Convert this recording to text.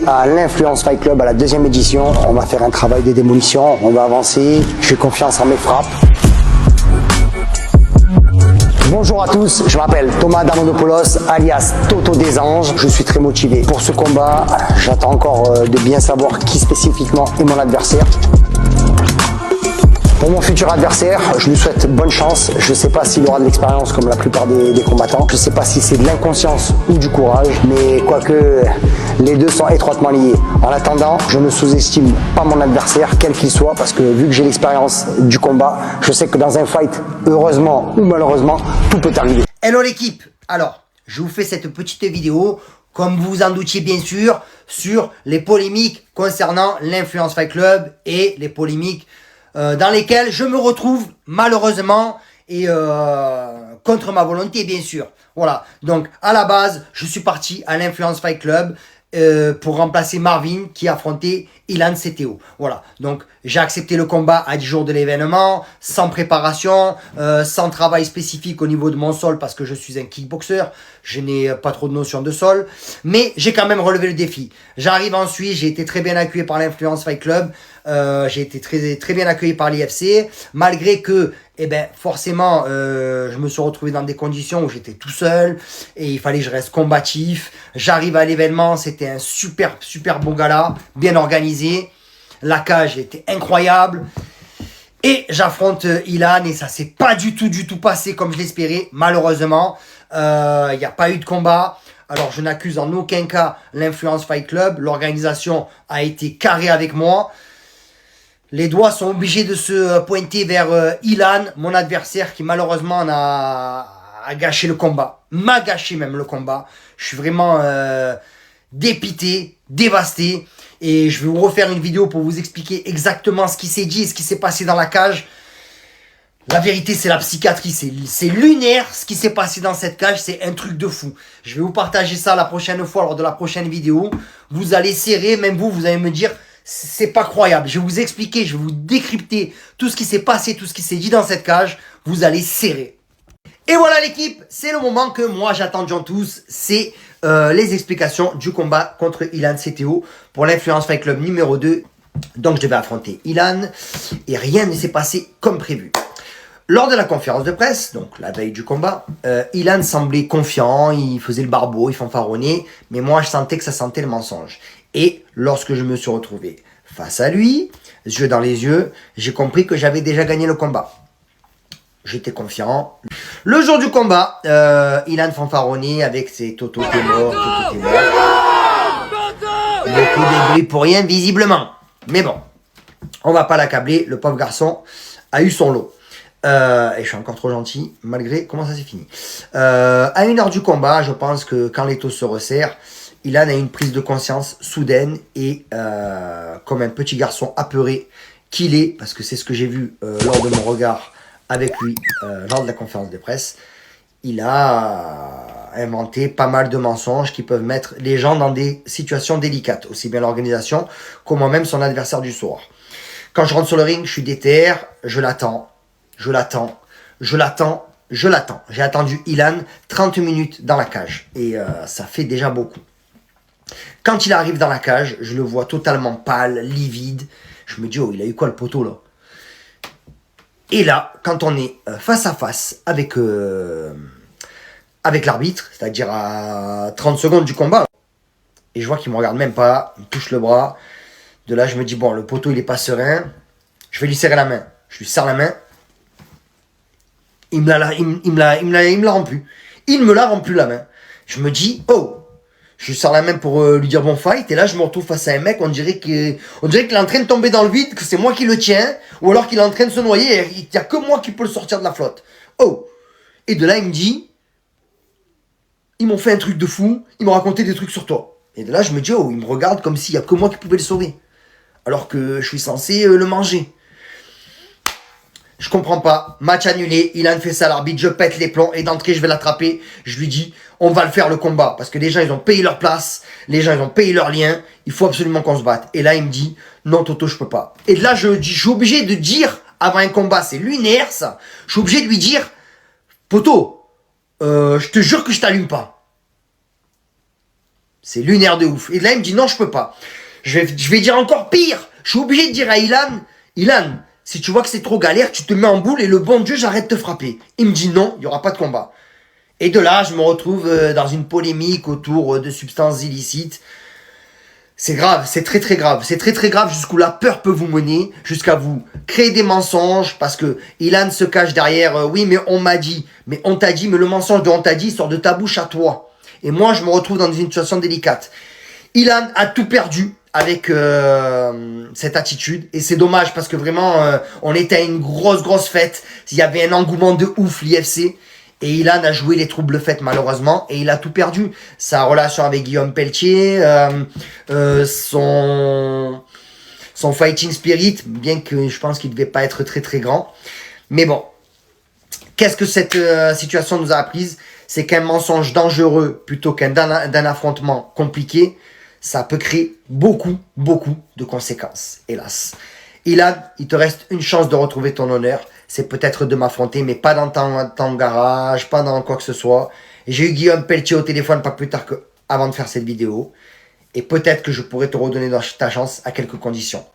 à l'Influence Fight Club à la 2e édition. On va faire un travail de démolition, on va avancer. J'ai confiance en mes frappes. Bonjour à tous, je m'appelle Thomas Damodopoulos, alias Toto des Anges. Je suis très motivé pour ce combat. J'attends encore de bien savoir qui spécifiquement est mon adversaire. Pour mon futur adversaire, je lui souhaite bonne chance. Je ne sais pas s'il aura de l'expérience comme la plupart des combattants. Je ne sais pas si c'est de l'inconscience ou du courage, mais quoique les deux sont étroitement liés. En attendant, je ne sous-estime pas mon adversaire, quel qu'il soit, parce que vu que j'ai l'expérience du combat, je sais que dans un fight, heureusement ou malheureusement, tout peut arriver. Hello l'équipe. Alors, je vous fais cette petite vidéo, comme vous vous en doutiez bien sûr, sur les polémiques concernant l'Influence Fight Club et les polémiques dans lesquelles je me retrouve malheureusement et contre ma volonté bien sûr. Voilà, donc à la base, je suis parti à l'Influence Fight Club pour remplacer Marvin qui affrontait Ilan CTO. Voilà, donc j'ai accepté le combat à 10 jours de l'événement, sans préparation, sans travail spécifique au niveau de mon sol parce que je suis un kickboxer, je n'ai pas trop de notion de sol, mais j'ai quand même relevé le défi. J'arrive en Suisse, j'ai été très bien accueilli par l'Influence Fight Club, j'ai été très bien accueilli par l'IFC, malgré que forcément, je me suis retrouvé dans des conditions où j'étais tout seul et il fallait que je reste combatif. J'arrive à l'événement, c'était un super beau gala, bien organisé. La cage était incroyable. Et j'affronte Ilan et ça s'est pas du tout passé comme je l'espérais, malheureusement. Il n'y a pas eu de combat. Alors, je n'accuse en aucun cas l'Influence Fight Club. L'organisation a été carrée avec moi. Les doigts sont obligés de se pointer vers Ilan, mon adversaire, qui malheureusement a gâché le combat. M'a gâché même le combat. Je suis vraiment dépité, dévasté. Et je vais vous refaire une vidéo pour vous expliquer exactement ce qui s'est dit et ce qui s'est passé dans la cage. La vérité, c'est la psychiatrie. C'est lunaire ce qui s'est passé dans cette cage. C'est un truc de fou. Je vais vous partager ça la prochaine fois lors de la prochaine vidéo. Vous allez serrer, même vous allez me dire... C'est pas croyable. Je vais vous expliquer, je vais vous décrypter tout ce qui s'est passé, tout ce qui s'est dit dans cette cage. Vous allez serrer. Et voilà l'équipe, c'est le moment que moi j'attends tous. C'est les explications du combat contre Ilan CTO pour l'Influence Fight Club numéro 2. Donc je devais affronter Ilan et rien ne s'est passé comme prévu. Lors de la conférence de presse, donc la veille du combat, Ilan semblait confiant, il faisait le barbeau, il fanfaronnait, mais moi je sentais que ça sentait le mensonge. Et lorsque je me suis retrouvé face à lui, yeux dans les yeux, j'ai compris que j'avais déjà gagné le combat. J'étais confiant. Le jour du combat, Ilan fanfaronnait avec ses Toto t'es mort, Toto t'es mort. Beaucoup de bruit pour rien visiblement. Mais bon, on va pas l'accabler, le pauvre garçon a eu son lot. Et je suis encore trop gentil, malgré comment ça s'est fini. À 1 heure du combat, je pense que quand les taux se resserrent, Ilan a une prise de conscience soudaine et comme un petit garçon apeuré qu'il est, parce que c'est ce que j'ai vu lors de mon regard avec lui lors de la conférence de presse, il a inventé pas mal de mensonges qui peuvent mettre les gens dans des situations délicates, aussi bien l'organisation que moi-même son adversaire du soir. Quand je rentre sur le ring, je suis déter, je l'attends. J'ai attendu Ilan 30 minutes dans la cage et ça fait déjà beaucoup. Quand il arrive dans la cage, je le vois totalement pâle, livide. Je me dis, oh, il a eu quoi le poteau là? Et là, quand on est face à face avec l'arbitre, c'est-à-dire à 30 secondes du combat, et je vois qu'il me regarde même pas, il me touche le bras. De là, je me dis, bon, le poteau, il est pas serein. Je vais lui serrer la main. Je lui serre la main. Il me la rend plus. Il me la rend plus la main. Je me dis, oh, je lui serre la main pour lui dire bon fight. Et là, je me retrouve face à un mec, on dirait qu'il est en train de tomber dans le vide, que c'est moi qui le tiens, ou alors qu'il est en train de se noyer et il n'y a que moi qui peux le sortir de la flotte. Oh. Et de là, il me dit, ils m'ont fait un truc de fou, ils m'ont raconté des trucs sur toi. Et de là, je me dis, oh, il me regarde comme s'il n'y a que moi qui pouvais le sauver. Alors que je suis censé le manger. Je comprends pas. Match annulé. Ilan fait ça à l'arbitre. Je pète les plombs. Et d'entrée, je vais l'attraper. Je lui dis, on va le faire le combat. Parce que les gens, ils ont payé leur place. Les gens, ils ont payé leur lien. Il faut absolument qu'on se batte. Et là, il me dit, non, Toto, je peux pas. Et là, je suis obligé de dire, avant un combat, c'est lunaire, ça. Je suis obligé de lui dire, Poto, je te jure que je t'allume pas. C'est lunaire de ouf. Et là, il me dit non, je peux pas. Je vais dire encore pire. Je suis obligé de dire à Ilan, si tu vois que c'est trop galère, tu te mets en boule et le bon Dieu, j'arrête de te frapper. Il me dit non, il y aura pas de combat. Et de là, je me retrouve dans une polémique autour de substances illicites. C'est grave, c'est très très grave. C'est très très grave jusqu'où la peur peut vous mener, jusqu'à vous créer des mensonges, parce que Ilan se cache derrière, oui mais on m'a dit, mais on t'a dit, mais le mensonge de on t'a dit sort de ta bouche à toi. Et moi je me retrouve dans une situation délicate. Ilan a tout perdu avec cette attitude, et c'est dommage parce que vraiment on était à une grosse fête, il y avait un engouement de ouf l'IFC. Et Ilan a joué les troubles faites malheureusement et il a tout perdu. Sa relation avec Guillaume Pelletier, son fighting spirit, bien que je pense qu'il ne devait pas être très très grand. Mais bon, qu'est-ce que cette situation nous a appris? C'est qu'un mensonge dangereux plutôt qu'un affrontement compliqué, ça peut créer beaucoup de conséquences, hélas. Ilan, il te reste une chance de retrouver ton honneur. C'est peut-être de m'affronter, mais pas dans ton garage, pas dans quoi que ce soit. J'ai eu Guillaume Pelletier au téléphone pas plus tard qu'avant de faire cette vidéo. Et peut-être que je pourrais te redonner ta chance à quelques conditions.